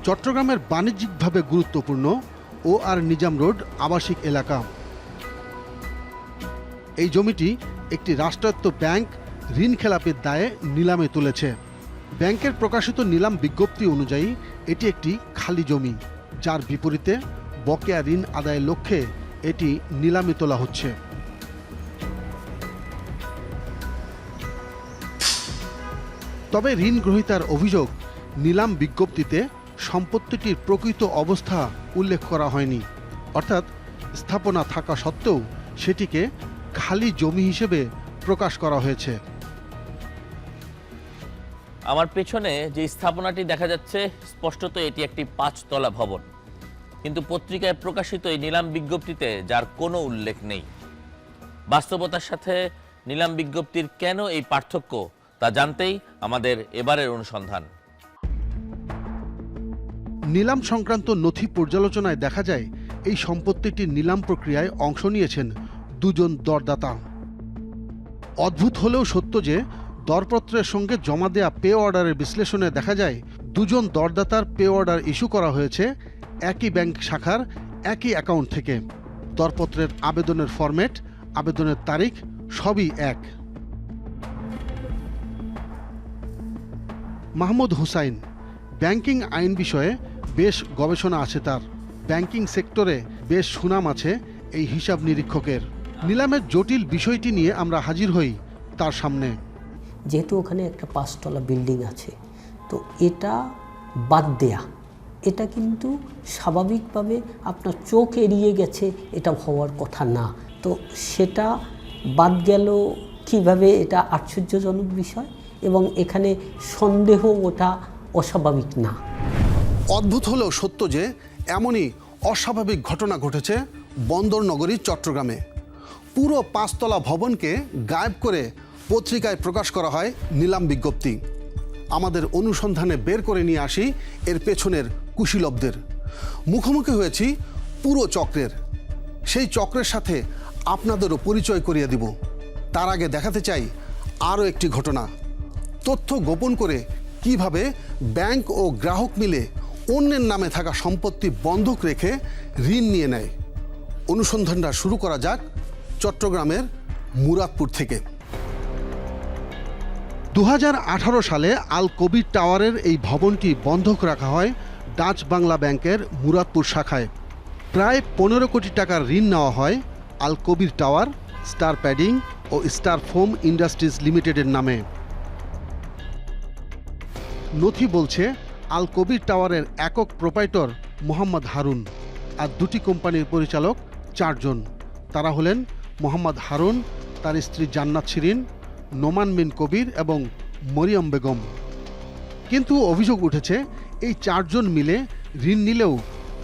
চট্টগ্রামের বাণিজ্যিকভাবে গুরুত্বপূর্ণ OR নিজাম রোড আবাসিক এলাকা। এই জমিটি একটি রাষ্ট্রায়ত্ত ব্যাংক ঋণ খেলাপির দায়ে নিলামে তুলেছে। ব্যাংকের প্রকাশিত নিলাম বিজ্ঞপ্তি অনুযায়ী এটি একটি খালি জমি, যার বিপরীতে বকেয়া ঋণ আদায়ের লক্ষ্যে এটি নিলামে তোলা হচ্ছে। তবে ঋণ গ্রহীতার অভিযোগ, নিলাম বিজ্ঞপ্তিতে সম্পত্তিটির প্রকৃত অবস্থা উল্লেখ করা হয়নি, অর্থাৎ স্থাপনা থাকা সত্ত্বেও সেটিকে খালি জমি হিসেবে প্রকাশ করা হয়েছে। আমার পেছনে যে স্থাপনাটি দেখা যাচ্ছে স্পষ্টত এটি একটি 5 তলা ভবন, কিন্তু পত্রিকায় প্রকাশিত এই নিলাম বিজ্ঞপ্তিতে যার কোনো উল্লেখ নেই। বাস্তবতার সাথে নিলাম বিজ্ঞপ্তির কেন এই পার্থক্য তা জানতেই আমাদের এবারের অনুসন্ধান। নিলাম সংক্রান্ত নথি পর্যালোচনায় দেখা যায় এই সম্পত্তিটির নিলাম প্রক্রিয়ায় অংশ নিয়েছেন 2 জন দরদাতা। অদ্ভুত হলেও সত্য যে দরপত্রের সঙ্গে জমা দেয়া পে অর্ডারের বিশ্লেষণে দেখা যায় 2 জন দরদাতার পে অর্ডার ইস্যু করা হয়েছে একই ব্যাংক শাখার একই অ্যাকাউন্ট থেকে। দরপত্রের আবেদনের ফরম্যাট, আবেদনের তারিখ সবই এক। মাহমুদ হুসাইন, ব্যাংকিং আইন বিষয়ে বেশ গবেষণা আছে তার। ব্যাংকিং সেক্টরে বেশ সুনাম আছে এই হিসাব নিরীক্ষকের। নিলামের জটিল বিষয়টি নিয়ে আমরা হাজির হই তার সামনে। যেহেতু ওখানে একটা 5 তলা বিল্ডিং আছে, তো এটা বাদ দেয়া, এটা কিন্তু স্বাভাবিকভাবে আপনার চোখ এড়িয়ে গেছে, এটা হওয়ার কথা না। তো সেটা বাদ গেল কিভাবে, এটা আশ্চর্যজনক বিষয়, এবং এখানে সন্দেহ ওটা অস্বাভাবিক না। অদ্ভুত হলেও সত্য যে এমনই অস্বাভাবিক ঘটনা ঘটেছে বন্দর নগরী চট্টগ্রামে। পুরো 5 তলা ভবনকে গায়েব করে পত্রিকায় প্রকাশ করা হয় নিলাম বিজ্ঞপ্তি। আমাদের অনুসন্ধানে বের করে নিয়ে আসি এর পেছনের কুশীলবদের। মুখোমুখি হয়েছি পুরো চক্রের। সেই চক্রের সাথে আপনাদেরও পরিচয় করিয়ে দিব। তার আগে দেখাতে চাই আরও একটি ঘটনা। তথ্য গোপন করে কিভাবে ব্যাংক ও গ্রাহক মিলে অন্যের নামে থাকা সম্পত্তি বন্ধক রেখে ঋণ নিয়ে নেয়। অনুসন্ধানটা শুরু করা যাক চট্টগ্রামের মুরাদপুর থেকে। 2018 সালে আল কবির টাওয়ারের এই ভবনটি বন্ধক রাখা হয় ডাচ বাংলা ব্যাংকের মুরাদপুর শাখায়। প্রায় 15 কোটি টাকার ঋণ নেওয়া হয় আল কবির টাওয়ার, স্টার প্যাডিং ও স্টার ফোম ইন্ডাস্ট্রিজ লিমিটেডের নামে। নথি বলছে আল কবির টাওয়ারের একক প্রোপাইটর মোহাম্মদ হারুন, আর 2টি কোম্পানির পরিচালক 4 জন। তারা হলেন মোহাম্মদ হারুন, তার স্ত্রী জান্নাত শিরিন, নোমান বিন কবির এবং মরিয়ম বেগম। কিন্তু অভিযোগ উঠেছে এই 4 জন মিলে ঋণ নিলেও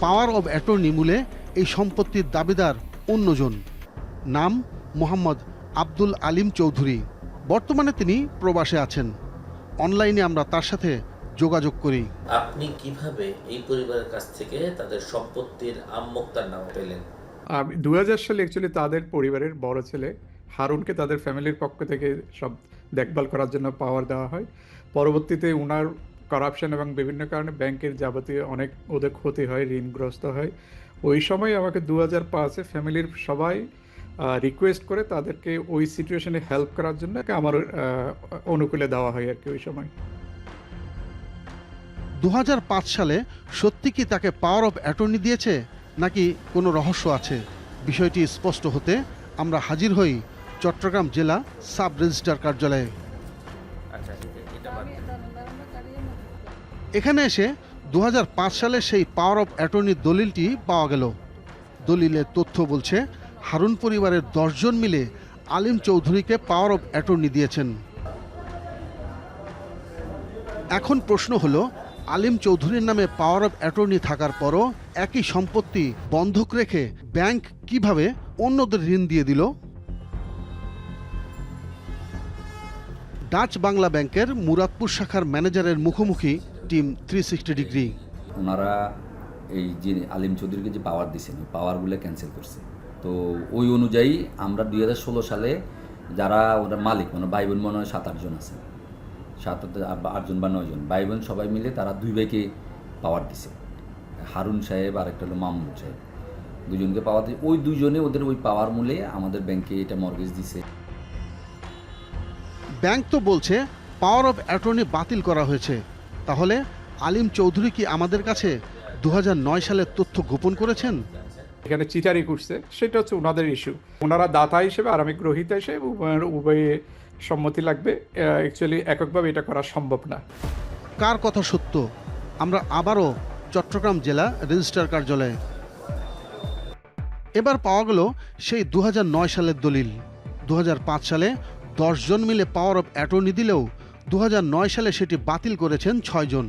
পাওয়ার অব অ্যাটর্নি মূলে এই সম্পত্তির দাবিদার অন্যজন। নাম মোহাম্মদ আব্দুল আলিম চৌধুরী। বর্তমানে তিনি প্রবাসে আছেন। অনলাইনে আমরা তার সাথে যোগাযোগ করি। আপনি কিভাবে এই পরিবারের কাছ থেকে তাদের সম্পত্তির আমমুক্তার নাম পেলেন? 2000 সালে অ্যাকচুয়ালি তাদের পরিবারের বড় ছেলে হারুনকে তাদের ফ্যামিলির পক্ষ থেকে সব দেখভাল করার জন্য পাওয়ার দেওয়া হয়। পরবর্তীতে ওনার করাপশন এবং বিভিন্ন কারণে ব্যাংকের যাবতীয় অনেক ওদের ক্ষতি হয়, ঋণগ্রস্ত হয়। ওই সময় আমাকে 2005-এ ফ্যামিলির সবাই রিকোয়েস্ট করে তাদেরকে ওই সিচুয়েশনে হেল্প করার জন্য আমার অনুকূলে দেওয়া হয় আর কি ওই সময়। 2005 সালে সত্যি কি তাকে পাওয়ার অব অ্যাটর্নি দিয়েছে, নাকি কোনো রহস্য আছে? বিষয়টি স্পষ্ট হতে আমরা হাজির হই চট্টগ্রাম জেলা সাব রেজিস্ট্রার কার্যালয়ে। এখানে এসে 2005 সালে সেই পাওয়ার অব অ্যাটর্নির দলিলটি পাওয়া গেল। দলিলের তথ্য বলছে হারুন পরিবারের 10 জন মিলে আলিম চৌধুরীকে পাওয়ার অব অ্যাটর্নি দিয়েছেন। এখন প্রশ্ন হলো, আলিম চৌধুরীর নামে পাওয়ার অব অ্যাটর্নি থাকার পরও একই সম্পত্তি বন্ধক রেখে ব্যাংক কিভাবে অন্যদের ঋণ দিয়ে দিল? ডাচ বাংলা ব্যাংকের মুরাদপুর শাখার ম্যানেজারের মুখোমুখি টিম 360 ডিগ্রি। ওনারা এই যে আলিম চৌধুরীকে যে পাওয়ার দিয়েছেন, ওই পাওয়ারগুলো ক্যান্সেল করছে। তো ওই অনুযায়ী আমরা 2016 সালে যারা ওনার মালিক, মানে ভাই বোন মনে হয় 7-8 জন আছে, 7-8 জন বা 9 জন ভাই বোন সবাই মিলে তারা 2 ভাইকে পাওয়ার দিছে, হারুন সাহেব আর একটা হলো মামুন সাহেব, দুজনকে পাওয়ার দিয়ে ওই দুজনে ওদের ওই পাওয়ার মূলে আমাদের ব্যাংকে এটা মর্গেজ দিছে। ব্যাংক তো বলছে পাওয়ার অফ অ্যাটর্নি বাতিল করা হয়েছে, তাহলে আলিম চৌধুরী কি আমাদের কাছে 2009 সালের তথ্য গোপন করেছেন? এখানে চিটারি করছে, সেটা হচ্ছে ওনাদের ইস্যু। ওনারা দাতা হিসেবে আর আমি গ্রহীতা হিসেবে উভয়ে সম্মতি লাগবে। অ্যাকচুয়ালি এককভাবে এটা করা সম্ভব না। কার কথা সত্য? আমরা আবারও চট্টগ্রাম জেলা রেজিস্ট্রার কার্যালয়ে। এবার পাওয়া গেল সেই 2009 সালের দলিল। 2005 সালে 10 জন মিলে পাওয়ার অফ অ্যাটর্নি দিলেও 2009 সালে সেটি বাতিল করেছেন 6 জন।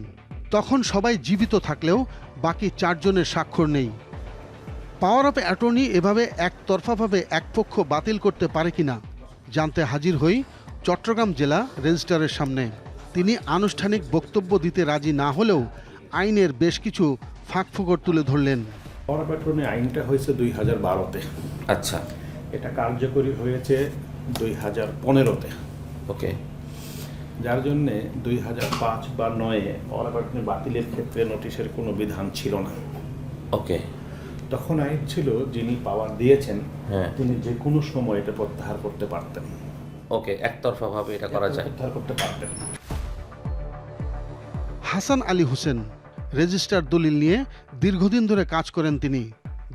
তখন সবাই জীবিত থাকলেও বাকি 4 জনের স্বাক্ষর নেই। পাওয়ার অফ অ্যাটর্নি এভাবে একতরফাভাবে এক পক্ষ বাতিল করতে পারে কিনা জানতে হাজির হই চট্টগ্রাম জেলা রেজিস্ট্রারের সামনে। তিনি আনুষ্ঠানিক বক্তব্য দিতে রাজি না হলেও আইনের বেশ কিছু ফাঁকফোকর তুলে ধরলেন। পাওয়ার অফ অ্যাটর্নি আইনটা হয়েছে 2012-তে। আচ্ছা, এটা কার্যকরী হয়েছে 2015-তে। ওকে। যার জন্যে 2005 বা 9-এ পাওয়ার অফ অ্যাটর্নি বাতিলের ক্ষেত্রে নোটিশের কোনো বিধান ছিল না। ওকে। তখন আইন ছিল যিনি পাওয়ার দিয়েছেন হ্যাঁ। তিনি যে কোনো সময় এটা প্রত্যাহার করতে পারতেন। ওকে, একতরফাভাবে এটা করা যায়। প্রত্যাহার করতে পারতেন। হাসান আলী হোসেন রেজিস্টার দলিল নিয়ে দীর্ঘদিন ধরে কাজ করেন তিনি।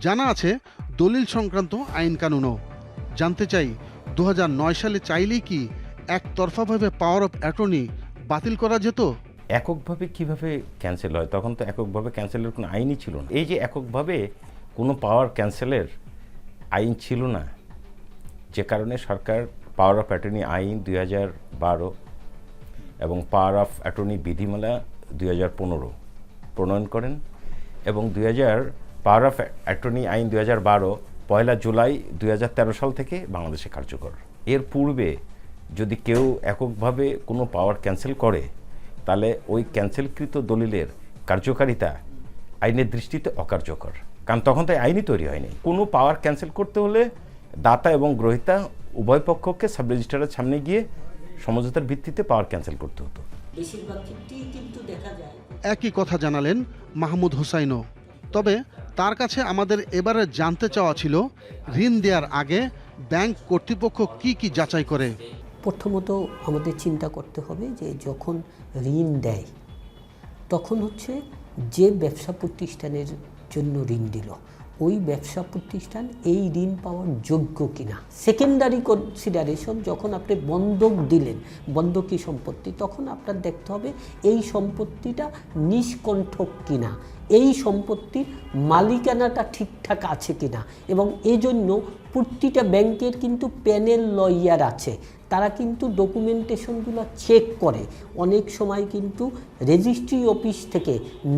জানা আছে দলিল সংক্রান্ত আইন কানুনও। জানতে চাই 2009 সালে চাইলেই কি একতরফাভাবে পাওয়ার অফ অ্যাটর্নি বাতিল করা যেত? এককভাবে কিভাবে ক্যান্সেল হয়? তখন তো এককভাবে ক্যান্সেলের কোনো আইনই ছিল না। এই যে এককভাবে কোনো পাওয়ার ক্যান্সেলের আইন ছিল না, যে কারণে সরকার পাওয়ার অফ অ্যাটর্নি আইন 2012 এবং পাওয়ার অফ অ্যাটর্নি বিধিমালা 2015 প্রণয়ন করেন এবং পাওয়ার অফ অ্যাটর্নি আইন 2012 1 জুলাই 2013 সাল থেকে বাংলাদেশে কার্যকর। এর পূর্বে যদি কেউ এককভাবে কোনো পাওয়ার ক্যান্সেল করে তাহলে ওই ক্যান্সেলকৃত দলিলের কার্যকারিতা আইনের দৃষ্টিতে অকার্যকর, কারণ তখন তাই আইনই তৈরি হয়নি। কোনো পাওয়ার ক্যান্সেল করতে হলে দাতা এবং গ্রহীতা উভয় পক্ষকে সাব রেজিস্ট্রারের সামনে গিয়ে সমঝোতার ভিত্তিতে পাওয়ার ক্যান্সেল করতে হতো। বেশিরভাগ ক্ষেত্রেই কিন্তু দেখা যায়। একই কথা জানালেন মাহমুদ হোসাইনও। তবে তার কাছে আমাদের এবারে জানতে চাওয়া ছিল ঋণ দেওয়ার আগে ব্যাংক কর্তৃপক্ষ কি কি যাচাই করে। প্রথমত আমাদের চিন্তা করতে হবে যে যখন ঋণ দেয় তখন হচ্ছে যে ব্যবসা প্রতিষ্ঠানের জন্য ঋণ দিল ওই ব্যবসা প্রতিষ্ঠান এই ঋণ পাওয়ার যোগ্য কিনা। সেকেন্ডারি কনসিডারেশন, যখন আপনি বন্ধক দিলেন, বন্ধকি সম্পত্তি, তখন আপনার দেখতে হবে এই সম্পত্তিটা নিষ্কণ্ঠক কিনা, এই সম্পত্তির মালিকানাটা ঠিকঠাক আছে কিনা। এবং এজন্য প্রতিটা ব্যাংকের কিন্তু প্যানেল লয়ার আছে, তারা কিন্তু ডকুমেন্টেশনগুলো চেক করে। অনেক সময় কিন্তু রেজিস্ট্রি অফিস থেকে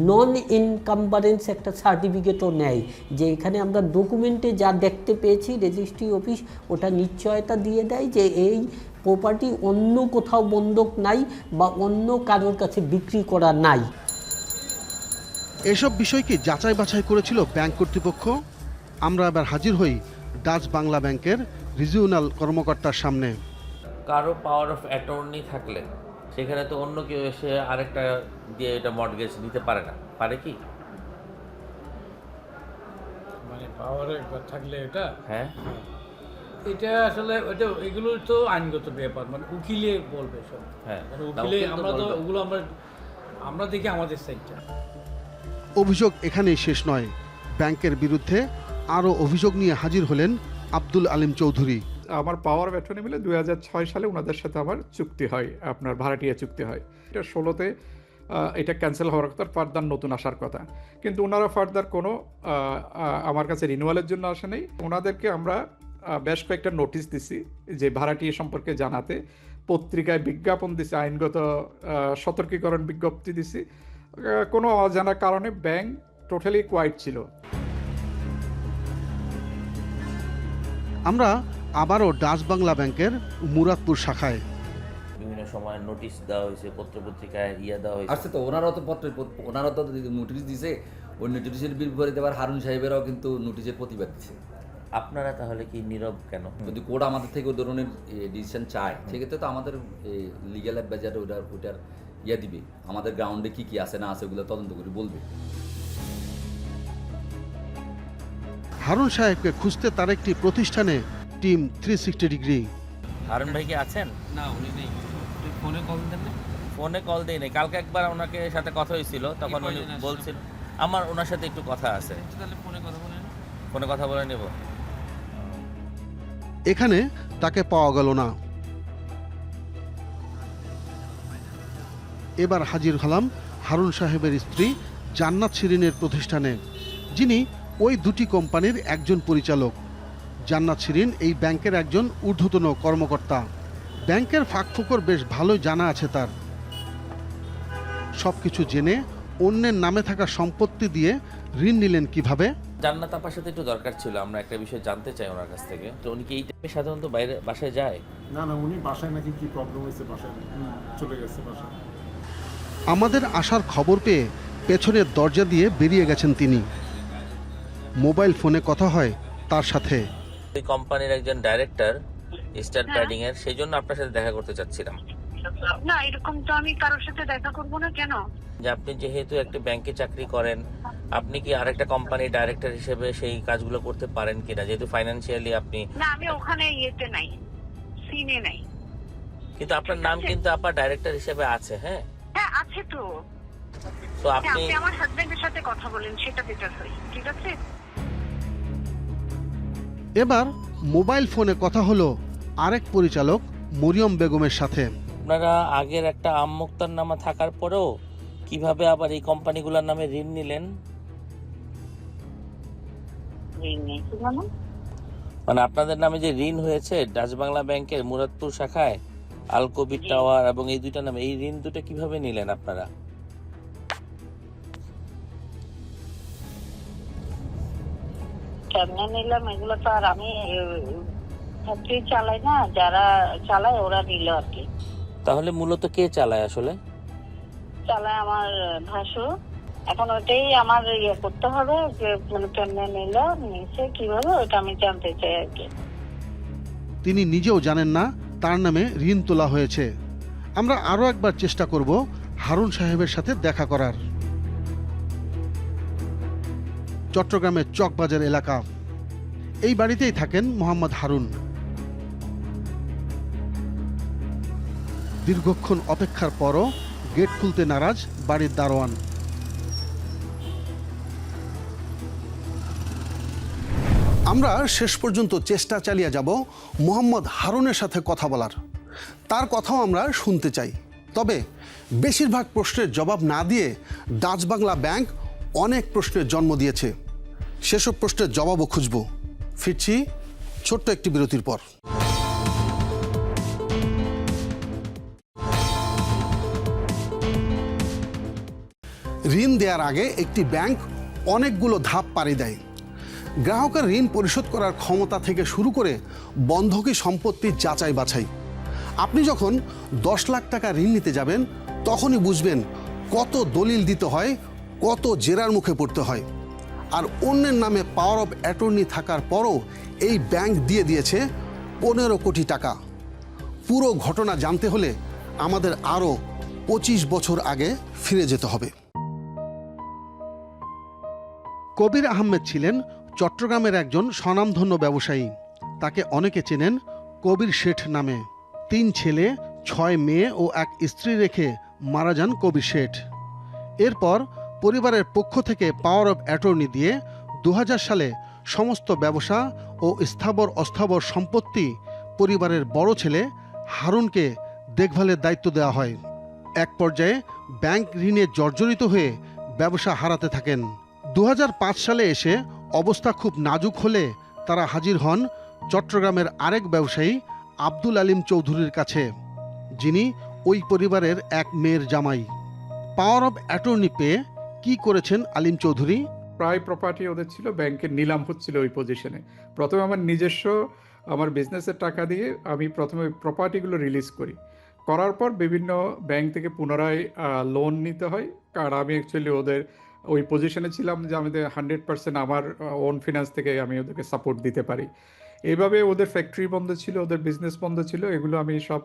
নন এনকাম্বারেন্স একটা সার্টিফিকেটও নেয়, যে এখানে আমরা ডকুমেন্টে যা দেখতে পেয়েছি রেজিস্ট্রি অফিস ওটা নিশ্চয়তা দিয়ে দেয় যে এই প্রপার্টি অন্য কোথাও বন্ধক নাই বা অন্য কারোর কাছে বিক্রি করা নাই। এসব বিষয় কি যাচাই বাছাই করেছিল ব্যাংক কর্তৃপক্ষ? আমরা এবার হাজির হই ডাচ বাংলা ব্যাংকের রিজিওনাল কর্মকর্তার সামনে। কারো পাওয়ার অফ অ্যাটর্নি থাকলে সেখানে তো অন্য কেউ এসে আরেকটা দিয়ে এটা মর্টগেজ নিতে পারে না, পারে কি? মানে পাওয়ার একবার থাকলে এটা হ্যাঁ, এটা আসলে ওটা এগুলো তো আইনগত ব্যাপার, মানে উকিলে বলবে সব। হ্যাঁ, মানে তা উকিলে উকিল তো আমরা তো বলবে। ওগুলো আমরা দেখি আমাদের সাইডটা। অভিযোগ এখানেই শেষ নয়। ব্যাংকের বিরুদ্ধে আরও অভিযোগ নিয়ে হাজির হলেন আব্দুল আলিম চৌধুরী। আমার পাওয়ার অফ অ্যাটর্নি মিলে 2006 সালে ওনাদের সাথে আমার চুক্তি হয়, আপনার ভাড়াটিয়া চুক্তি হয়। এটা 16-তে এটা ক্যান্সেল হওয়ার কথা, ফার্দার নতুন আসার কথা, কিন্তু ওনারা ফার্দার কোনো আমার কাছে রিনিউয়ালের জন্য আসে নেই। ওনাদেরকে আমরা বেশ কয়েকটা নোটিশ দিছি যে ভাড়াটিয়া সম্পর্কে জানাতে, পত্রিকায় বিজ্ঞাপন দিছি, আইনগত সতর্কীকরণ বিজ্ঞপ্তি দিছি। কোনো অজানা কারণে ব্যাংক টোটালি কোয়াইট ছিল। আমরা আবারও ডাচ বাংলা ব্যাংকের মুরাদপুর শাখায়। বিভিন্ন সময় নোটিশ দেওয়া হয়েছে, পত্রিকায় দেওয়া হয়েছে। আসছে তো ওনারাও তো নোটিশ দিছে, ওই নোটিশের বিপরীতে আবার হারুন সাহেবেরাও কিন্তু নোটিশের প্রতিবাদ দিচ্ছে। আপনারা তাহলে কি নীরব কেন? যদি কোর্ট আমাদের থেকে ওই ধরনের ডিসিশন চায় সেক্ষেত্রে তো আমাদের লিগ্যাল অ্যাডভাইজার ওটার দিবে, আমাদের গ্রাউন্ডে কি কি আছে না আছে ওগুলো তদন্ত করে বলবে। হারুন সাহেবকে খুঁজতে তার একটি প্রতিষ্ঠানে টিম 360 ডিগ্রি। হারুন ভাই কি আছেন? না উনি নেই, তুই ফোনে কল দেন না। ফোনে কল দেই নাই, কালকে একবার ওনাকে সাথে কথা হয়েছিল, তখন উনি কয়জন আসছে? বলছিল আমার ওনার সাথে একটু কথা আছে, তাহলে ফোনে কথা বলে না। ফোনে কথা বলে নেব। এখানে তাকে পাওয়া গেল না। এবার হাজির হলাম হারুন সাহেবের স্ত্রী জান্নাত শিরিনের প্রতিষ্ঠানে, যিনি ওই দুটি কোম্পানির একজন পরিচালক। জান্নাত শিরিন এই ব্যাংকের একজন ঊর্ধ্বতন কর্মকর্তা। ব্যাংকের ফাঁকফোকর বেশ ভালোই জানা আছে তার। সবকিছু জেনে অন্যের নামে থাকা সম্পত্তি দিয়ে ঋণ নিলেন কিভাবে? জান্নাত আপার সাথে একটু দরকার ছিল, আমরা একটা বিষয় জানতে চাই ওনার কাছ থেকে। তো উনি কি এই টাইমে সাধারণত বাইরে বাসায় যায়? না না, উনি বাসায় নাকি কি প্রবলেম হয়েছে, বাসায় চলে গেছে বাসায়। আমাদের আসার খবর পেয়ে পেছনের দরজা দিয়ে বেরিয়ে গেছেন তিনি। মোবাইল ফোনে কথা হয় তার সাথে। এই কোম্পানির একজন ডাইরেক্টর স্টার প্যাডিং এর, সেই জন্য আপনার সাথে দেখা করতে চাচ্ছিলাম। না, এরকম তো আমি কারোর সাথে দেখা করব না। কেন? যে আপনি যেহেতু একটা ব্যাংকে চাকরি করেন, আপনি কি আরেকটা কোম্পানির ডাইরেক্টর হিসেবে সেই কাজগুলো করতে পারেন কিনা, যেহেতু ফাইন্যান্সিয়ালি আপনি। না, আমি ওখানে ইয়েতে নাই, সিনে নাই। কিন্তু আপনার নাম কিন্তু আপনার ডাইরেক্টর হিসেবে আছে। হ্যাঁ হ্যাঁ, আছে তো। তো আপনি আপনি আমার হাজবেন্ডের সাথে কথা বলেন, সেটা বেটার হয়। ঠিক আছে? এবার মোবাইল ফোনে কথা হলো আরেক পরিচালক মরিয়ম বেগমের সাথে। আপনারা আগের একটা আমমুক্তার নামা থাকার পরেও কিভাবে আবার এই কোম্পানিগুলোর নামে ঋণ নিলেন? মানে আপনাদের নামে যে ঋণ হয়েছে ডাচ বাংলা ব্যাংকের মুরাদপুর শাখায় আল কবির টাওয়ার এবং এই দুইটা নামে, এই ঋণ দুটো কিভাবে নিলেন আপনারা? কেমনে নিলাম এগুলো তো আর আমি ফ্যাক্টরি চালাই না, যারা চালায় ওরা নিল আর কি। তাহলে মূলত কে চালায় আসলে? চালায় আমার ভাসুর। এখন ওটাই আমার ইয়ে করতে হবে যে মানে কেমনে নিল, নিচে কিভাবে, ওটা আমি জানতে চাই আর কি। তিনি নিজেও জানেন না তার নামে ঋণ তোলা হয়েছে। আমরা আরও একবার চেষ্টা করব হারুন সাহেবের সাথে দেখা করার। চট্টগ্রামের চকবাজার এলাকা, এই বাড়িতেই থাকেন মোহাম্মদ হারুন। দীর্ঘক্ষণ অপেক্ষার পরও গেট খুলতে নারাজ বাড়ির দারোয়ান। আমরা শেষ পর্যন্ত চেষ্টা চালিয়ে যাব মোহাম্মদ হারুনের সাথে কথা বলার। তার কথাও আমরা শুনতে চাই। তবে বেশিরভাগ প্রশ্নের জবাব না দিয়ে ডাচ বাংলা ব্যাংক অনেক প্রশ্নের জন্ম দিয়েছে। সেসব প্রশ্নের জবাবও খুঁজব। ফিরছি ছোট্ট একটি বিরতির পর। ঋণ দেওয়ার আগে একটি ব্যাংক অনেকগুলো ধাপ পাড়ি দেয়। গ্রাহকের ঋণ পরিশোধ করার ক্ষমতা থেকে শুরু করে বন্ধকি সম্পত্তির যাচাই বাছাই। আপনি যখন 10 লাখ টাকা ঋণ নিতে যাবেন তখনই বুঝবেন কত দলিল দিতে হয়, কত জেরার মুখে পড়তে হয়। আর অন্যের নামে পাওয়ার অফ অ্যাটর্নি থাকার পরও এই ব্যাংক দিয়ে দিয়েছে 15 কোটি টাকা। পুরো ঘটনা জানতে হলে আমাদের আরও 25 বছর আগে ফিরে যেতে হবে। কবির আহমেদ ছিলেন চট্টগ্রামের একজন স্বনামধন্য ব্যবসায়ী। তাকে অনেকে চেনেন কবির শেঠ নামে। 3 ছেলে, 6 মেয়ে ও 1 স্ত্রী রেখে মারা যান কবির শেঠ। এরপর পরিবারের পক্ষ থেকে পাওয়ার অফ অ্যাটর্নি দিয়ে 2000 সালে সমস্ত ব্যবসা ও স্থাবর অস্থাবর সম্পত্তি পরিবারের বড় ছেলে হারুনকে দেখভালের দায়িত্ব দেওয়া হয়। এক পর্যায়ে ব্যাংক ঋণে জর্জরিত হয়ে ব্যবসা হারাতে থাকেন। 2005 সালে এসে অবস্থা খুব নাজুক হলে তারা হাজির হন চট্টগ্রামের আরেক ব্যবসায়ী আব্দুল আলিম চৌধুরীর কাছে, যিনি ওই পরিবারের এক মেয়ের জামাই। পাওয়ার অফ অ্যাটর্নি পেয়ে কি করেছেন আলিম চৌধুরী? প্রায় প্রপার্টি ওদের ছিল, ব্যাংকের নিলাম হচ্ছিল ওই পজিশনে। প্রথমে আমার নিজস্ব আমার বিজনেসের টাকা দিয়ে আমি প্রথমে প্রপার্টিগুলো রিলিজ করার পর বিভিন্ন ব্যাংক থেকে পুনরায় লোন নিতে হয়। কারণ আমি অ্যাকচুয়ালি ওদের ওই পজিশনে ছিলাম যে আমাদের 100% আমার ওন ফিনান্স থেকে আমি ওদেরকে সাপোর্ট দিতে পারি। এইভাবে ওদের ফ্যাক্টরি বন্ধ ছিল, ওদের বিজনেস বন্ধ ছিল, এগুলো আমি সব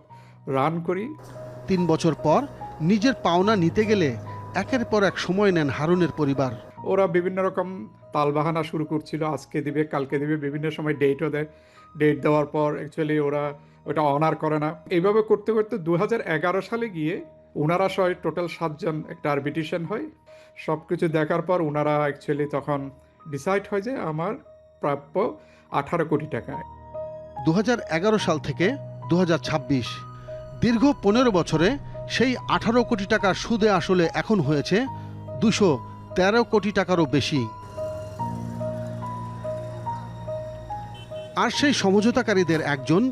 রান করি। 3 বছর পর নিজের পাওনা নিতে গেলে একের পর এক সময় নেন হারুনের পরিবার। ওরা বিভিন্ন রকম তালবাহানা শুরু করছিল, আজকে দিবে কালকে দিবে, বিভিন্ন সময় ডেটও দেয়। ডেট দেওয়ার পর অ্যাকচুয়ালি ওরা ওটা অনার করে না। এইভাবে করতে করতে 2011 সালে গিয়ে ওনারা সহ টোটাল 7 জন একটা আরবিট্রেশন হয়। সব কিছু দেখার পর ওনারা অ্যাকচুয়ালি তখন ডিসাইড হয় যে আমার প্রাপ্য 18 কোটি টাকা। 2011 সাল থেকে 2026 দীর্ঘ 15 বছরে সেই 18 কোটি টাকার সুদে আসলে এখন হয়েছে 213 কোটি টাকারও বেশি। আর সেই সমঝোতাকারীদের একজন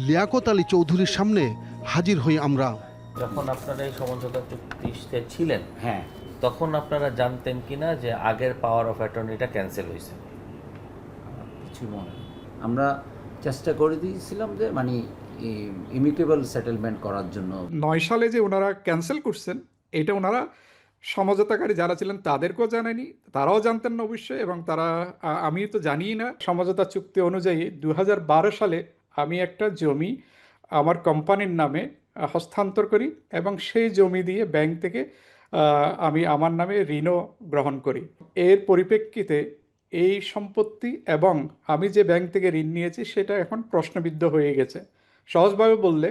লিয়াকত আলী চৌধুরীর সামনে হাজির হই আমরা। যখন আপনারা এই সমঝোতা চুক্তিতে ছিলেন, হ্যাঁ, তখন আপনারা জানতেন কিনা যে আগের পাওয়ার অফ অ্যাটর্নিটা ক্যান্সেল হয়েছে? কিছু মনে নেই। আমরা চেষ্টা করে দিয়েছিলাম যে মানে ইমিকেবল সেটেলমেন্ট করার জন্য। 9 সালে যে ওনারা ক্যান্সেল করছেন এটা ওনারা সমঝোতাকারী যারা ছিলেন তাদেরকেও জানায়নি, তারাও জানতেন না অবশ্যই, এবং তারা আমি তো জানিই না। সমঝোতা চুক্তি অনুযায়ী 2012 সালে আমি একটা জমি আমার কোম্পানির নামে হস্তান্তর করি এবং সেই জমি দিয়ে ব্যাংক থেকে আমি আমার নামে ঋণও গ্রহণ করি। এর পরিপ্রেক্ষিতে এই সম্পত্তি এবং আমি যে ব্যাংক থেকে ঋণ নিয়েছি সেটা এখন প্রশ্নবিদ্ধ হয়ে গেছে। সহজভাবে বললে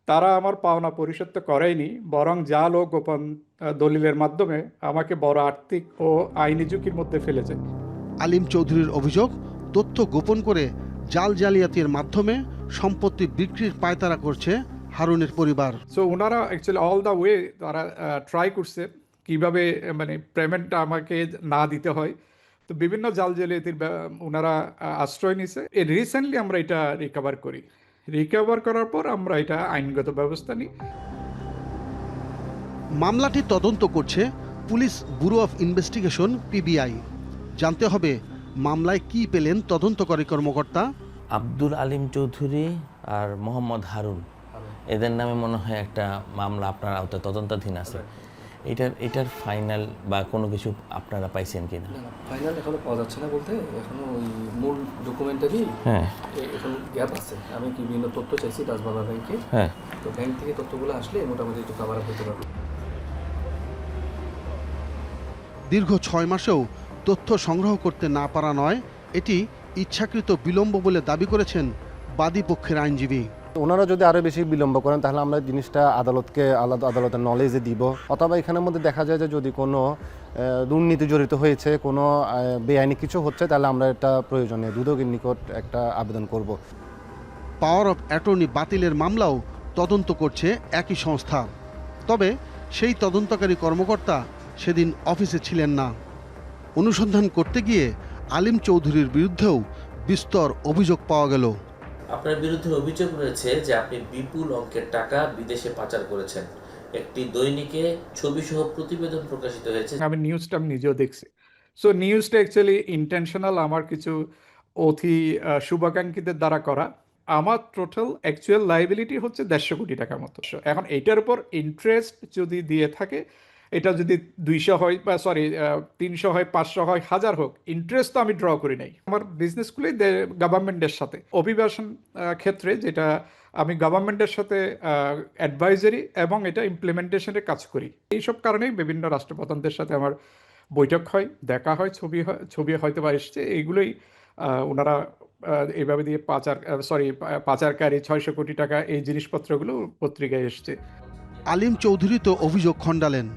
তারা আমার পাওনা পরিশোধ তো করেনি, বরং জাল ও গোপন দলিলের মাধ্যমে আমাকে বড় আর্থিক ও আইনি ঝুঁকির মধ্যে ফেলেছে। আলিম চৌধুরীর অভিযোগ, তথ্য গোপন করে জাল জালিয়াতির মাধ্যমে সম্পত্তি বিক্রির পায়তারা করছে হারুনের পরিবার। সো ওনারা অ্যাকচুয়ালি অল দ্য ওয়ে তারা ট্রাই করছে কীভাবে মানে পেমেন্টটা আমাকে না দিতে হয়। তো বিভিন্ন জাল জালিয়াতির ওনারা আশ্রয় নিছে। রিসেন্টলি আমরা এটা রিকভার করি। রিকভার করার পর আমরা এটা আইনগত ব্যবস্থা নিই। মামলাটি তদন্ত করছে police bureau of investigation PBI. জানতে হবে মামলায় কি পেলেন তদন্তকারী কর্মকর্তা। আব্দুল আলিম চৌধুরী আর মোহাম্মদ হারুন, এদের নামে মনে হয় একটা মামলা আপনার আওতায় তদন্তাধীন আছে। এটার ফাইনাল বা কোনো কিছু আপনারা পাইছেন কিনা? ফাইনাল এখনো পাওয়া যাচ্ছে না, বলতে এখনো ওই মূল ডকুমেন্টারি এখন গ্যাপ আছে। আমি কি বিভিন্ন তথ্য চাইছি রাজবাংলা ব্যাংকে, তো ব্যাংক থেকে তথ্যগুলো আসলে মোটামুটি একটু কভার আপ হতে পারবে। দীর্ঘ 6 মাসেও তথ্য সংগ্রহ করতে না পারা নয়, এটি ইচ্ছাকৃত বিলম্ব বলে দাবি করেছেন বাদী পক্ষের আইনজীবী। ওনারা যদি আরও বেশি বিলম্ব করেন তাহলে আমরা জিনিসটা আদালতের নলেজে দিব, অথবা এখানের মধ্যে দেখা যায় যে যদি কোনো দুর্নীতি জড়িত হয়েছে, কোনো বেআইনি কিছু হচ্ছে, তাহলে আমরা এটা প্রয়োজনে দুদকের নিকট একটা আবেদন করব। পাওয়ার অফ অ্যাটর্নি বাতিলের মামলাও তদন্ত করছে একই সংস্থা। তবে সেই তদন্তকারী কর্মকর্তা সেদিন অফিসে ছিলেন না। অনুসন্ধান করতে গিয়ে আলিম চৌধুরীর বিরুদ্ধেও বিস্তর অভিযোগ পাওয়া গেল। আপনার বিরুদ্ধে অভিযোগ রয়েছে যে আপনি বিপুল অঙ্কের টাকা বিদেশে পাচার করেছেন। একটি দৈনিকে ছবিসহ প্রতিবেদন প্রকাশিত হয়েছে। আমি নিউজটা নিজেও দেখছি। সো নিউজটা অ্যাকচুয়ালি ইন্টেনশনাল, আমার কিছু অতি শুভাকাঙ্ক্ষীদের দ্বারা করা। আমার টোটাল অ্যাকচুয়াল লাইবিলিটি হচ্ছে 150 কোটি টাকার মতো। এখন এইটার উপর ইন্টারেস্ট যদি দিয়ে থাকে, এটা যদি 200 হয় বা 300 হয়, 500 হয়, 1000 হোক, ইন্টারেস্ট তো আমি ড্র করি নাই। আমার বিজনেসগুলোই গভর্নমেন্টের সাথে অভিবাসন ক্ষেত্রে, যেটা আমি গভর্নমেন্টের সাথে অ্যাডভাইজারি এবং এটা ইমপ্লিমেন্টেশনের কাজ করি। এইসব কারণেই বিভিন্ন রাষ্ট্রপ্রধানদের সাথে আমার বৈঠক হয়, দেখা হয়, ছবি হয়তো বা এসছে। এইগুলোই ওনারা এইভাবে দিয়ে পাচারকারী 600 কোটি টাকা এই জিনিসপত্রগুলো পত্রিকায় এসছে। আলিম চৌধুরী তো অভিযোগ খণ্ডালেন,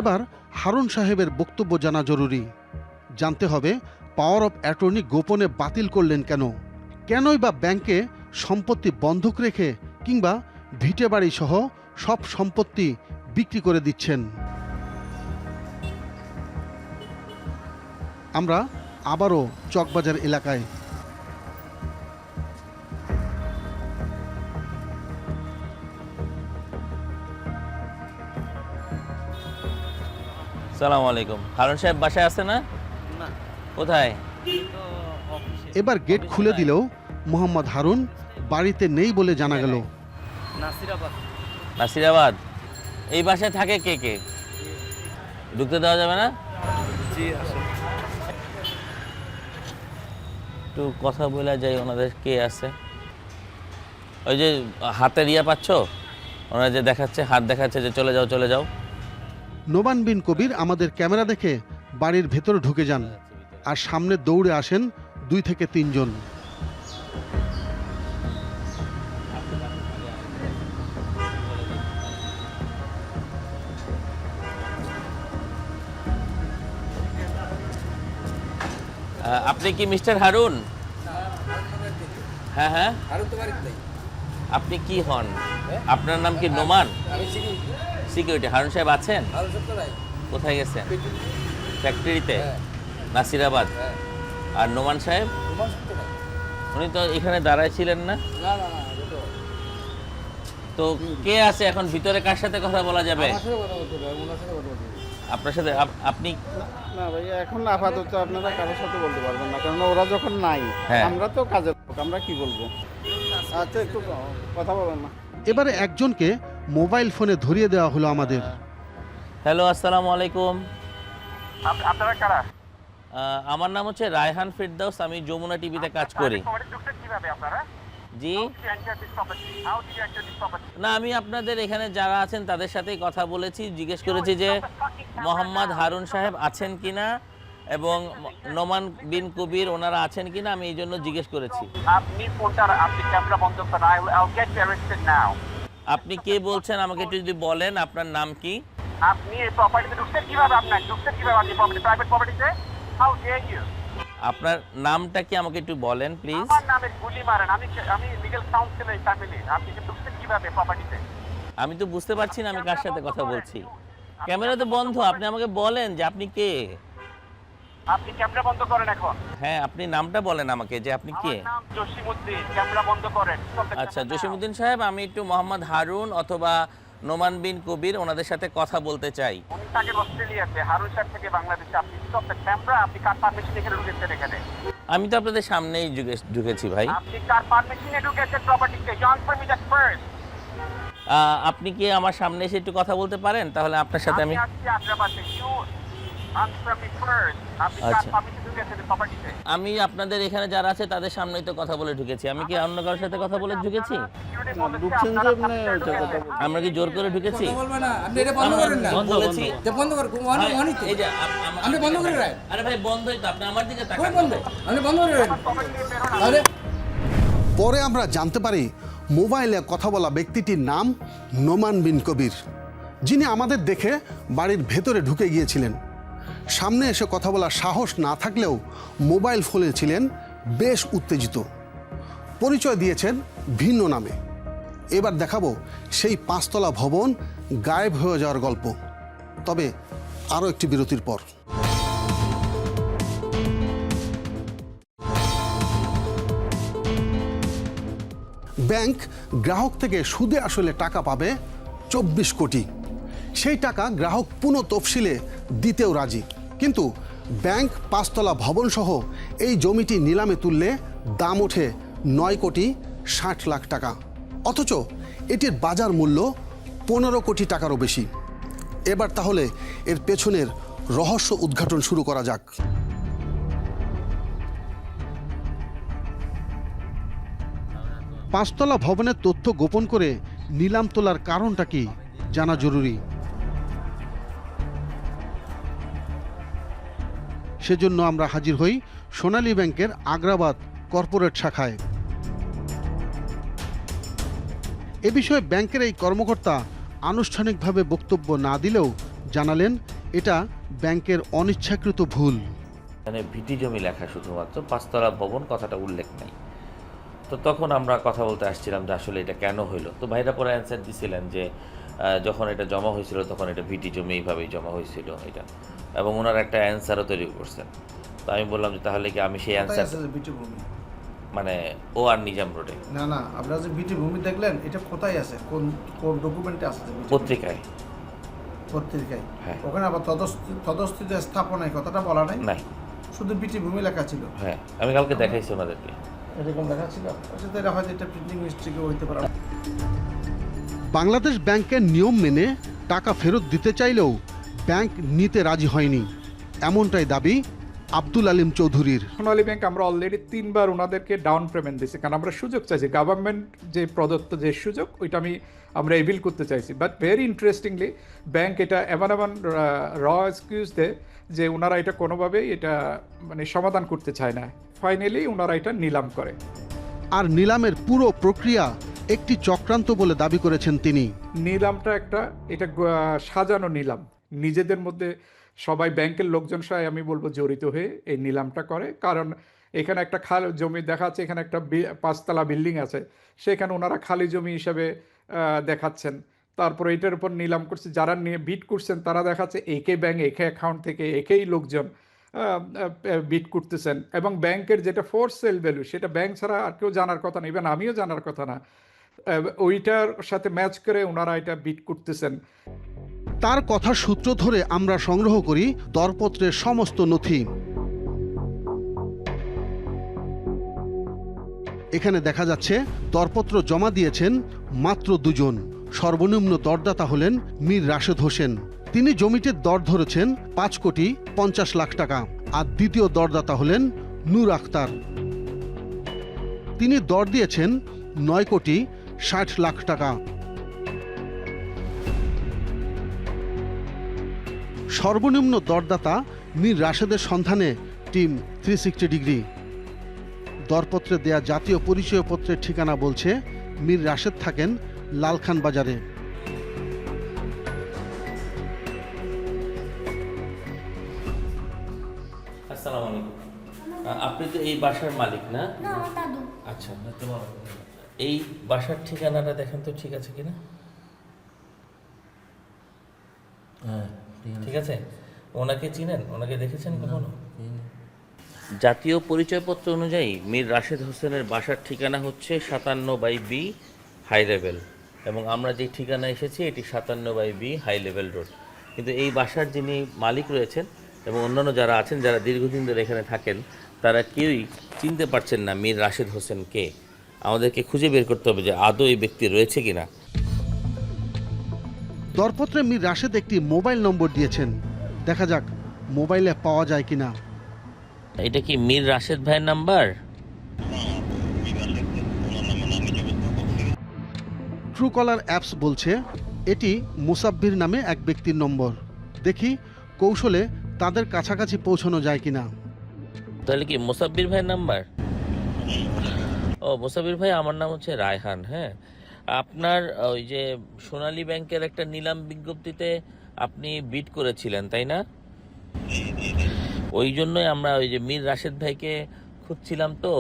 এবার হারুন সাহেবের বক্তব্য জানা জরুরি। জানতে হবে পাওয়ার অফ অ্যাটর্নি গোপনে বাতিল করলেন কেন, কেনই বা ব্যাংকে সম্পত্তি বন্ধক রেখে কিংবা ভিটে বাড়ি সহ সব সম্পত্তি বিক্রি করে দিচ্ছেন। আমরা আবারও চকবাজার এলাকায়। সালাম আলাইকুম। হারুন সাহেব বাসায় আছে না? কোথায়? এবার গেট খুলে দিলেও মোহাম্মদ হারুন বাড়িতে নেই বলে জানা গেল। নাসিরাবাদ। এই বাসায় থাকে কে কে? ঢুকতে দেওয়া যাবে না? একটু কথা বলে যাই ওনাদের কে আছে। ওই যে হাতের ইয়া পাচ্ছ, ওনারা যে দেখাচ্ছে, হাত দেখাচ্ছে যে চলে যাও চলে যাও। নোমান বিন কবির আমাদের ক্যামেরা দেখে বাড়ির ভেতরে ঢুকে যান আর সামনে দৌড়ে আসেন 2 থেকে 3 জন। আপনি কি মিস্টার হারুন? হ্যাঁ হ্যাঁ, আপনি কি হন? আপনার নাম কি নোমান? সিকিউরিটি। হারুন সাহেব আছেন? কোথায় গেছেন? ফ্যাক্টরিতে নাসিরাবাদ। আর নোমান সাহেব? উনি তো এখানে দাঁড়ায় ছিলেন না? তো কে আছে এখন ভিতরে? কার সাথে কথা বলা যাবে? আপনার সাথে? আপনি না ভাই, এখন আপাতত আপনারা কারোর সাথে বলতে পারবেন না, কারণ ওরা যখন নাই, আমরা তো কাজের লোক, আমরা কি বলবো? আচ্ছা, একটু কথা বলেন না। এবারে একজনকে মোবাইল ফোনে ধরিয়ে দেওয়া হলো আমাদের। হ্যালো, আসসালামু আলাইকুম। আপনারা কারা? আমার নাম হচ্ছে রায়হান ফিরদাউস, আমি যমুনা টিভিতে কাজ করি। কিভাবে আপনারা? জি না, আমি আপনাদের এখানে যারা আছেন তাদের সাথেই কথা বলেছি, জিজ্ঞেস করেছি যে মোহাম্মদ হারুন সাহেব আছেন কিনা এবং নোমান বিন কবির ওনারা আছেন কিনা, আমি এই জন্য জিজ্ঞেস করেছি। আপনি ফোনটা, আপনি ক্যামেরা বন্ধ করেন। I'll get you arrested now. আপনি কে বলছেন আমাকে একটু যদি বলেন, আপনার নাম কি? আপনি এই প্রপার্টিতে ঢুকছেন কিভাবে? ঢুকছেন কিভাবে আপনি প্রাইভেট প্রপার্টিতে? How dare you? আপনার নামটা কি আমাকে একটু বলেন প্লিজ? আমার নামে গুলি মারেন। আমি লিগ্যাল কাউন্সিল এই ফ্যামিলি। আপনি ঢুকছেন কিভাবে প্রপার্টিতে? আমি তো বুঝতে পারছি না আমি কার সাথে কথা বলছি। ক্যামেরা তো বন্ধ, আপনি আমাকে বলেন যে আপনি কে। আপনি ক্যামেরা বন্ধ করেন এখন। হ্যাঁ, আপনি নামটা বলেন আমাকে যে আপনি কে। আমার নাম জসিমউদ্দিন। ক্যামেরা বন্ধ করেন। আচ্ছা, জসিমউদ্দিন সাহেব, আমি একটু মোহাম্মদ হারুন অথবা নোমান বিন কবির ওনাদের সাথে কথা বলতে চাই। উনি থাকেন অস্ট্রেলিয়াতে, হারুন সাহেব থেকে বাংলাদেশে। আপনি স্টপ দ্য ক্যামেরা। আপনি কার পারমিশন এখানে ঢুকেছেন? এখানে আমি তো আপনাদের সামনেই ঢুকেছি ভাই। আপনি কার পারমিশনে ঢুকেছেন প্রপার্টিতে? You answer me that first. আপনি কি আমার সামনে এসে একটু কথা বলতে পারেন? তাহলে আপনার সাথে আমি আসছি আপনার পাশে। You answer me first. আপনি কার পারমিশনে ঢুকেছেন প্রপার্টিতে? আমি আপনাদের এখানে যারা আছে তাদের সামনেই তো কথা বলে ঢুকেছি। আমি কি অন্য কারোর সাথে কথা বলে ঢুকেছি? আমরা কি জোর করে ঢুকেছি? আরে ভাই, বন্ধই তো। আপনি আমার দিকে তাকান। পরে আমরা জানতে পারি মোবাইলে কথা বলা ব্যক্তিটির নাম নোমান বিন কবির, যিনি আমাদের দেখে বাড়ির ভেতরে ঢুকে গিয়েছিলেন। সামনে এসে কথা বলার সাহস না থাকলেও মোবাইল ফোনে ছিলেন বেশ উত্তেজিত। পরিচয় দিয়েছেন ভিন্ন নামে। এবার দেখাবো সেই 5 তলা ভবন গায়েব হয়ে যাওয়ার গল্প, তবে আরও একটি বিরতির পর। ব্যাংক গ্রাহক থেকে সুদে আসলে টাকা পাবে 24 কোটি। সেই টাকা গ্রাহক পুনঃ তফসিলে দিতেও রাজি, কিন্তু ব্যাংক 5 তলা ভবন সহ এই জমিটি নিলামে তুললে দাম ওঠে 9 কোটি 60 লাখ টাকা, অথচ এটির বাজার মূল্য 15 কোটি টাকারও বেশি। এবার তাহলে এর পেছনের রহস্য উদ্ঘাটন শুরু করা যাক। পাঁচতলা ভবনের তথ্য গোপন করে নিলাম তোলার কারণটা কি জানা জরুরি। সেজন্য আমরা হাজির হই সোনালী ব্যাংকের আগ্রাবাদ কর্পোরেট শাখায়। এ বিষয়ে ব্যাংকের এই কর্মকর্তা আনুষ্ঠানিকভাবে বক্তব্য না দিলেও জানালেন এটা ব্যাংকের অনিচ্ছাকৃত ভুল। মানে ভিটি জমি লেখা, শুধুমাত্র 5 তলা ভবন কথাটা উল্লেখ নেই। তো তখন আমরা কথা বলতে আসছিলাম যে আসলে এটা কেন হইলো। তো ভাইরা পরে অ্যান্সার দিছিলেন যে যখন এটা জমা হয়েছিল তখন এটা ভিটি জমি এইভাবেই জমা হয়েছিল এটা, এবং ওনার একটা অ্যান্সারও তৈরি করছেন। তো আমি বললাম যে তাহলে কি আমি সেই অ্যান্সার, মানে ও আর নিজাম রোডে না না, আপনারা যে ভিটি ভূমি দেখলেন এটা কোথায় আছে, কোন কোন ডকুমেন্টে আছে? পত্রিকায়। পত্রিকায়? হ্যাঁ। ওখানে আবার তদস্থিত স্থাপনায় কথাটা বলা নাই, নাই, শুধু ভিটি ভূমি লেখা ছিল। হ্যাঁ, আমি কালকে দেখাইছি ওনাদেরকে। এরকম লেখা ছিল? আচ্ছা, এটা হয়তো এটা প্রিন্টিং মিস্টেক হইতে পারে। বাংলাদেশ ব্যাংকের নিয়ম মেনে টাকা ফেরত দিতে চাইলেও ব্যাংক নিতে রাজি হয়নি, এমনটাই দাবি আব্দুল আলিম চৌধুরীর। সোনালী ব্যাংক আমরা অলরেডি 3 বার ওনাদেরকে ডাউন পেমেন্ট দিয়েছি, কারণ আমরা সুযোগ চাইছি, গভর্নমেন্ট যে প্রদত্ত যে সুযোগ ওইটা আমরা এভিল করতে চাইছি। বাট ভেরি ইন্টারেস্টিংলি ব্যাংক এটা এমন র এক্সকিউজ দেয় যে ওনারা এটা কোনোভাবেই এটা মানে সমাধান করতে চায় না। ফাইনালি ওনারা এটা নিলাম করে। আর নিলামের পুরো প্রক্রিয়া একটি চক্রান্ত বলে দাবি করেছেন তিনি। নিলামটা এটা সাজানো নিলাম, নিজেদের মধ্যে সবাই ব্যাংকের লোকজন সহ আমি বলবো জড়িত হয়ে এই নিলামটা করে। কারণ এখানে একটা জমি দেখা যাচ্ছে, এখানে একটা 5তলা বিল্ডিং আছে, সেখানে ওনারা খালি জমি হিসাবে দেখাচ্ছেন। তারপরে এটার উপর নিলাম করছে, যারা বিট করছেন তারা দেখাচ্ছে একে ব্যাংক একে অ্যাকাউন্ট থেকে একেই লোকজন বিট করতেছেন। এবং ব্যাংকের যেটা ফোর্স সেল ভ্যালু সেটা ব্যাংক ছাড়া আর কেউ জানার কথা না, ইভেন আমিও জানার কথা না, ওইটার সাথে ম্যাচ করে ওনারা এটা বিট করতেছেন। তার কথা সূত্র ধরে আমরা সংগ্রহ করি দরপত্রের সমস্ত নথি। এখানে দেখা যাচ্ছে দরপত্র জমা দিয়েছেন মাত্র 2 জন। সর্বনিম্ন দরদাতা হলেন মীর রাশেদ হোসেন। তিনি জমিটির দর ধরেছেন 5,50,00,000 টাকা। আর দ্বিতীয় দরদাতা হলেন নূর আক্তার। তিনি দর দিয়েছেন 9,60,00,000 টাকা। সর্বনিম্ন দরদাতা মীর রাশেদের সন্ধানে টিম 360 ডিগ্রি। দরপত্রে দেয়া জাতীয় পরিচয়পত্রের ঠিকানা বলছে মীর রাশেদ থাকেন লালখান বাজারে। আসসালামু আলাইকুম। আপনি তো এই বাসার মালিক না? আচ্ছা, এই বাসার ঠিকানাটা দেখেন তো ঠিক আছে কিনা। হ্যাঁ ঠিক আছে। ওনাকে চিনেন? ওনাকে দেখেছেন কখনো? জাতীয় পরিচয়পত্র অনুযায়ী মীর রাশেদ হোসেনের বাসার ঠিকানা হচ্ছে 57/B হাই লেভেল, এবং আমরা যে ঠিকানা এসেছি এটি 57/B হাই লেভেল রোড। কিন্তু এই বাসার যিনি মালিক রয়েছেন এবং অন্যান্য যারা আছেন, যারা দীর্ঘদিন ধরে এখানে থাকেন, তারা কেউই চিনতে পারছেন না মীর রাশেদ হোসেন কে। আমাদেরকে খুঁজে বের করতে হবে যে আদৌ এই ব্যক্তি রয়েছে কিনা। দরপত্রে মীর রাশেদ একটি মোবাইল নম্বর দিয়েছেন, দেখা যাক মোবাইলে পাওয়া যায় কিনা। এটা কি মীর রাশেদ ভাইয়ের নাম্বার? ট্রুকলার অ্যাপস বলছে এটি মুসাব্বির নামে এক ব্যক্তির নম্বর। দেখি কৌশলে তাদের কাছাকাছি পৌঁছানো যায় কিনা। তাহলে কি মুসাব্বির ভাইয়ের নাম্বার? ও মুসাব্বির ভাই, আমার নাম হচ্ছে রায়হান। হ্যাঁ, আপনার ওই যে সোনালী ব্যাংকের একটা নিলাম বিজ্ঞপ্তিতে আপনি বিড করেছিলেন তাই না? ওই জন্যই আমরা ওই যে মীর রাশেদ ভাইকে খুঁজছিলাম, তো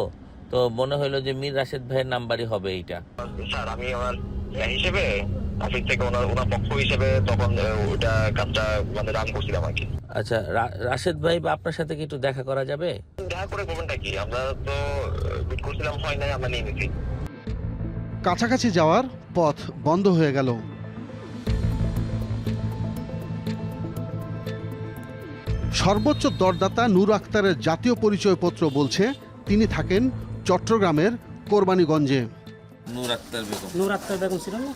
মনে হলো যে মীর রাশেদ ভাইয়ের নাম্বারই হবে এইটা। স্যার আমি আমার হিসেবে অফিস থেকে ওনার পক্ষ হিসেবে তখন ওটা কাজটা মানে রান করছিলাম আর কি। আচ্ছা, রাশেদ ভাই বা আপনার সাথে কি একটু দেখা করা যাবে? দেখা করে করবেনটা কি, আমরা তো বিট করছিলাম, হয় নাই, আমরা নিয়ে নিছি। কাছাকাছি যাওয়ার পথ বন্ধ হয়ে গেল। সর্বোচ্চ দরদাতা নূর আক্তারের জাতীয় পরিচয়পত্র বলছে তিনি থাকেন চট্টগ্রামের কোরবানীগঞ্জে। নূর আক্তার বেগম ছিল না?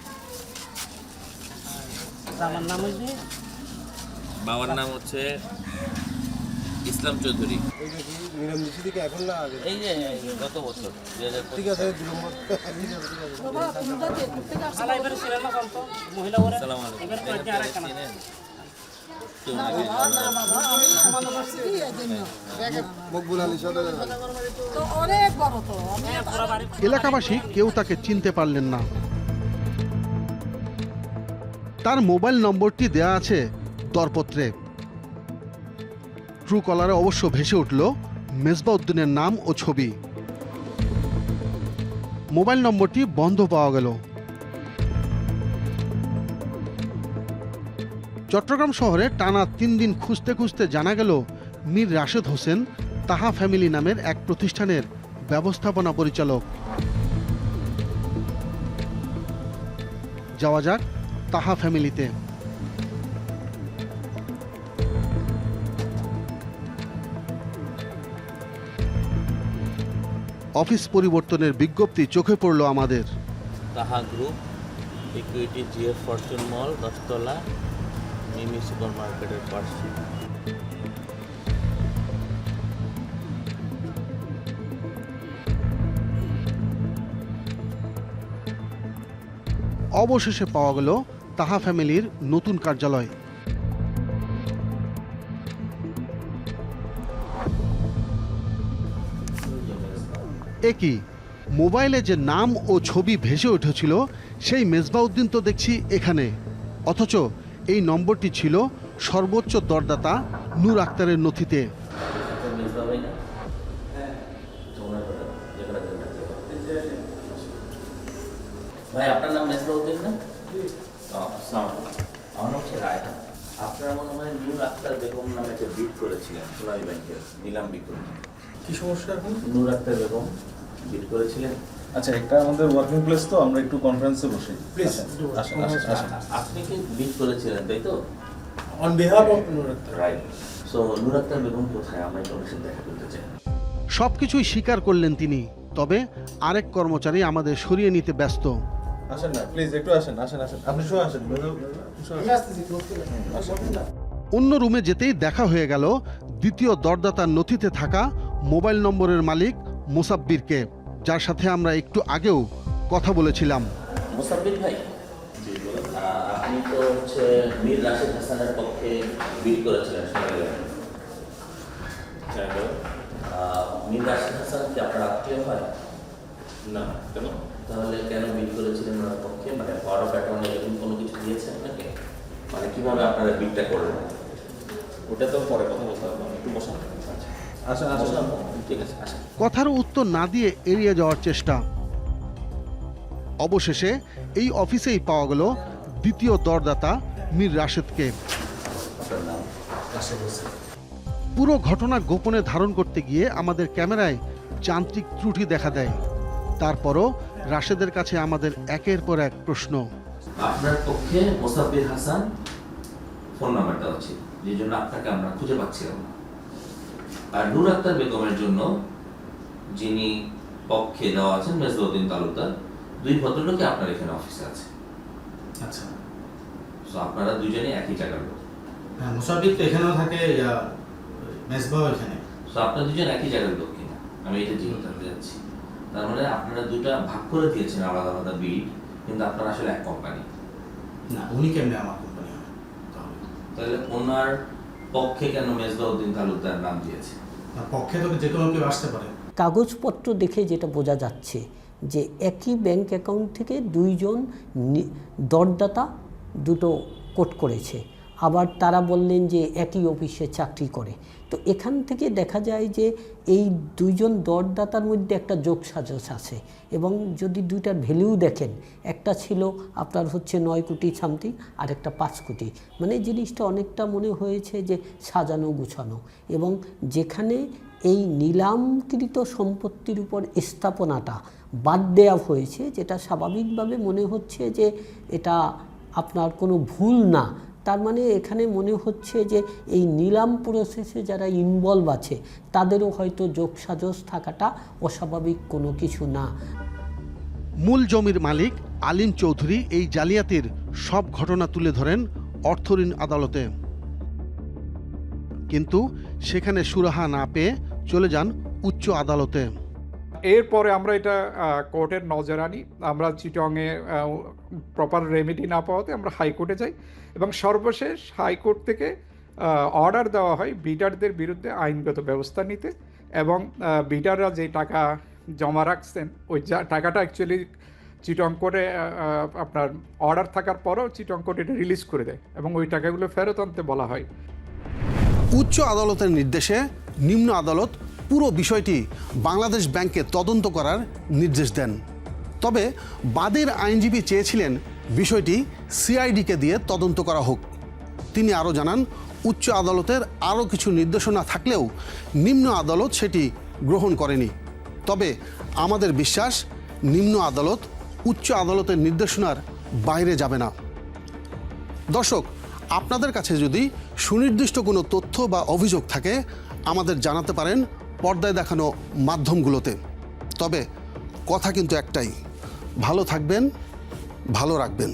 আমার নাম হচ্ছে, বাবার নাম হচ্ছে ইসলাম চৌধুরী। এই যে গত বছর 2025। এলাকাবাসী কেউ তাকে চিনতে পারলেন না। তার মোবাইল নম্বরটি দেয়া আছে দরপত্রে। ট্রুকলারে অবশ্য ভেসে উঠল মেজবাউদ্দিনের নাম ও ছবি। মোবাইল নম্বরটি বন্ধ পাওয়া গেল। চট্টগ্রাম শহরে টানা 3 দিন খুঁজতে খুঁজতে জানা গেল মীর রাশেদ হোসেন তাহা ফ্যামিলি নামের এক প্রতিষ্ঠানের ব্যবস্থাপনা পরিচালক। যাওয়া যাক তাহা ফ্যামিলিতে। অফিস পরিবর্তনের বিজ্ঞপ্তি চোখে পড়ল আমাদের। তাহা গ্রুপ, ইকুইটি, জিএফ ফরচুন মল, 10 তলা, মিমি সুপার মার্কেটের পাশে। অবশেষে পাওয়া গেল তাহা ফ্যামিলির নতুন কার্যালয়। একই মোবাইলে যে নাম ও ছবি ভেসে উঠেছিল সেই মেজবাউদ্দিন তো দেখছি এখানে, অথচ এই নম্বরটি ছিল সর্বোচ্চ দরদাতা নূর আক্তারের নথিতে। ভাই আপনার নাম মেজবাউদ্দিন না? আমার নাম হচ্ছে রায়হান। আপনারা মনে হয় নূর আক্তার বেগম নামে একটা বিড করেছিলেন সোনালী ব্যাংকের নিলাম বিজ্ঞপ্তি। কি সমস্যা এখন? নূর আক্তার বেগম বিড করেছিলেন। আচ্ছা, এটা আমাদের ওয়ার্কিং প্লেস, তো আমরা একটু কনফারেন্সে বসি প্লিজ। আসেন আসেন আসেন। আপনি কি বিড করেছিলেন তাই তো? On behalf of Noor Akhtar. Right. So Noor Akhtar Begum কোথায়? আমরা একটু ওনার সাথে দেখা করতে চাই। সবকিছুই স্বীকার করলেন তিনি, তবে আরেক কর্মচারী আমাদের সরিয়ে নিতে ব্যস্ত। আসেন না প্লিজ, একটু আসেন আসেন আসেন, আপনি শুয়ে আসেন। অন্য রুমে যেতেই দেখা হয়ে গেল দ্বিতীয় দরদাতার নথিতে থাকা মোবাইল নম্বরের মালিক মুসাব্বিরকে, যার সাথে আমরা একটু আগেও কথা বলেছিলাম। মুসাব্বির ভাই, আপনি তো হচ্ছে মীর রাশেদ হাসানের পক্ষে বিড করেছিলেন সোনালী ব্যাংকে। মীর রাশেদ হাসান কি আপনার আত্মীয় হয়? না, কেন? তাহলে কেন বিড করেছিলেন ওনার পক্ষে? মানে পাওয়ার অফ অ্যাটর্নি এরকম কোনো কিছু দিয়েছেন আপনাকে? মানে কিভাবে আপনারা বিডটা করলেন? ওটা তো পরে কথা বলতে হবে, একটু বসান। আসেন আসেন, ঠিক আছে আসেন। কথার উত্তর না দিয়ে এড়িয়ে যাওয়ার চেষ্টা। অবশেষে এই অফিসেই পাওয়া গেল দ্বিতীয় দরদাতা মীর রাশেদকে। আপনার নাম? পুরো ঘটনা গোপনে ধারণ করতে গিয়ে আমাদের ক্যামেরায় যান্ত্রিক ত্রুটি দেখা দেয়। তারপরও রাশেদের কাছে আমাদের একের পর এক প্রশ্ন। আপনার পক্ষে মুসাব্বির হাসান ফোন নাম্বারটা আছে, যে জন্য আপনাকে আমরা খুঁজে পাচ্ছিলাম না। আর নূর আক্তার বেগমের জন্য যিনি পক্ষে দেওয়া আছেন মেজবাউদ্দিন তালুকদার, দুই ভদ্রলোকে আপনার এখানে অফিসে আছে। আচ্ছা, সো আপনারা দুজনে একই জায়গার লোক। হ্যাঁ, মুসাফির তো এখানেও থাকে, মেজবাও এখানে। সো আপনারা দুজন একই জায়গার লোক কিনা আমি এটা জিজ্ঞেস করতে যাচ্ছি। তার মানে আপনারা দুটা ভাগ করে দিয়েছেন আলাদা আলাদা বিড, কিন্তু আপনারা আসলে এক কোম্পানি না। উনি কেমনে আমার কোম্পানি হয়? তাহলে ওনার পক্ষে কেন মেজবাউদ্দিন তালুকদার নাম দিয়েছে? পক্ষে তো যে কোনো কেউ আসতে পারে। কাগজপত্র দেখে যেটা বোঝা যাচ্ছে যে একই ব্যাংক অ্যাকাউন্ট থেকে দুইজন দরদাতা দুটো কোট করেছে, আবার তারা বললেন যে একই অফিসে চাকরি করে। তো এখান থেকে দেখা যায় যে এই দুইজন দরদাতার মধ্যে একটা যোগসাজশ আছে, এবং যদি দুইটার ভ্যালু দেখেন, একটা ছিল আপনার হচ্ছে 9 কোটি সামথিং, আর একটা 5 কোটি। মানে জিনিসটা অনেকটা মনে হয়েছে যে সাজানো গুছানো, এবং যেখানে এই নিলামকৃত সম্পত্তির উপর স্থাপনাটা বাদ দেওয়া হয়েছে, যেটা স্বাভাবিকভাবে মনে হচ্ছে যে এটা আপনার কোনো ভুল না। তার মানে এখানে মনে হচ্ছে যে এই নিলাম প্রসেসে যারা ইনভলভ আছে তাদেরও হয়তো যোগসাজশ থাকাটা অস্বাভাবিক কোনো কিছু না। মূল জমির মালিক আলিম চৌধুরী এই জালিয়াতির সব ঘটনা তুলে ধরেন অর্থঋণ আদালতে, কিন্তু সেখানে সুরাহা না পেয়ে চলে যান উচ্চ আদালতে। এরপরে আমরা এটা কোর্টের নজর আনি। আমরা চিটংয়ে প্রপার রেমেডি না পাওয়াতে আমরা হাইকোর্টে যাই, এবং সর্বশেষ হাইকোর্ট থেকে অর্ডার দেওয়া হয় বিডারদের বিরুদ্ধে আইনগত ব্যবস্থা নিতে, এবং বিডাররা যে টাকা জমা রাখছেন ওই টাকাটা অ্যাকচুয়ালি চিটং কোর্টে আপনার অর্ডার থাকার পরও চিটং কোর্ট এটা রিলিজ করে দেয়, এবং ওই টাকাগুলো ফেরত আনতে বলা হয়। উচ্চ আদালতের নির্দেশে নিম্ন আদালত পুরো বিষয়টি বাংলাদেশ ব্যাংকে তদন্ত করার নির্দেশ দেন। তবে বাদীর আইনজীবী চেয়েছিলেন বিষয়টি সিআইডিকে দিয়ে তদন্ত করা হোক। তিনি আরও জানান, উচ্চ আদালতের আরও কিছু নির্দেশনা থাকলেও নিম্ন আদালত সেটি গ্রহণ করেনি। তবে আমাদের বিশ্বাস, নিম্ন আদালত উচ্চ আদালতের নির্দেশনার বাইরে যাবে না। দর্শক, আপনাদের কাছে যদি সুনির্দিষ্ট কোনো তথ্য বা অভিযোগ থাকে আমাদের জানাতে পারেন পর্দায় দেখানো মাধ্যমগুলোতে। তবে কথা কিন্তু একটাই, ভালো থাকবেন, ভালো রাখবেন।